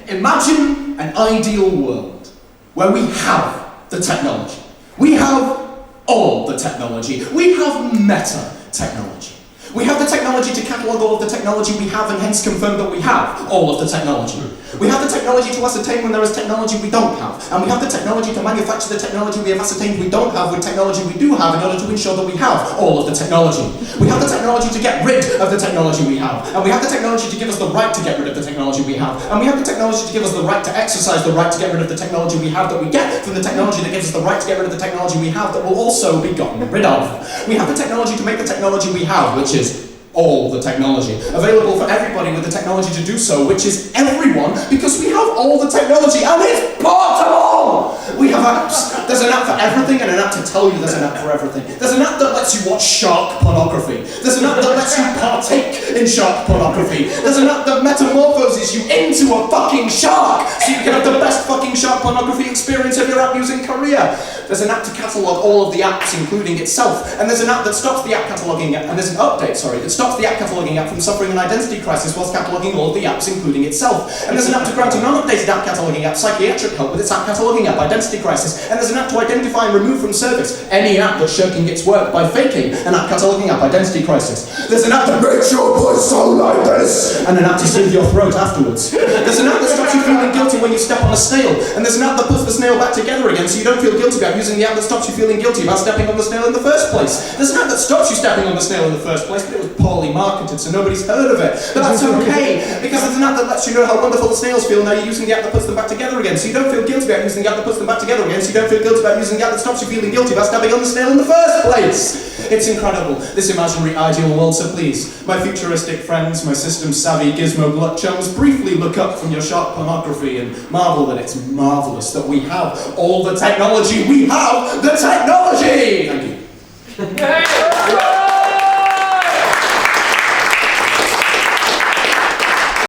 Imagine an ideal world where we have the technology. We have all the technology. We have meta-technology. We have the technology to catalogue all of the technology we have and hence confirm that we have all of the technology. We have the technology to ascertain when there is technology we don't have. And we have the technology to manufacture the technology we have ascertained we don't have with technology we do have in order to ensure that we have all of the technology. We have the technology to get rid of the technology we have. And we have the technology to give us the right to get rid of the technology we have. And we have the technology to give us the right to exercise the right to get rid of the technology we have that we get from the technology that gives us the right to get rid of the technology we have that will also be gotten rid of. We have the technology to make the technology we have, which is all the technology, available for everybody with the technology to do so, which is everyone, because we have all the technology and it's portable! We have apps. There's an app for everything and an app to tell you there's an app for everything. There's an app that lets you watch shark pornography. There's an app that lets you partake in shark pornography. There's an app that metamorphoses you into a fucking shark so you can have the best fucking shark pornography experience of your app using Korea. There's an app to catalogue all of the apps, including itself. And there's an app that stops the app cataloguing app, and there's an update, that stops the app cataloguing app from suffering an identity crisis whilst cataloguing all of the apps, including itself. And there's an app to grant a non-updated app cataloguing app psychiatric help with its app cataloguing app identity crisis. And there's an app to identify and remove from service any app that's shirking its work by faking an app cataloguing app identity crisis. There's an app that makes your voice sound like this, and an app to soothe your throat afterwards. There's an app that stops you feeling guilty when you step on a snail, and there's an app that puts the snail back together again so you don't feel guilty about using the app that stops you feeling guilty about stepping on the snail in the first place. There's an app that stops you stepping on the snail in the first place, but it was poorly marketed, so nobody's heard of it. But that's okay, because there's an app that lets you know how wonderful the snails feel now you're using the app that puts them back together again, so you don't feel guilty about using the app that puts them back together again, so you don't feel guilty about using the app that stops you feeling guilty about stepping on the snail in the first place. It's incredible, this imaginary ideal world, so please, my futuristic friends, my system-savvy gizmo glut chums, briefly look up from your shark pornography and marvel that it's marvellous that we have all the technology. We have the technology!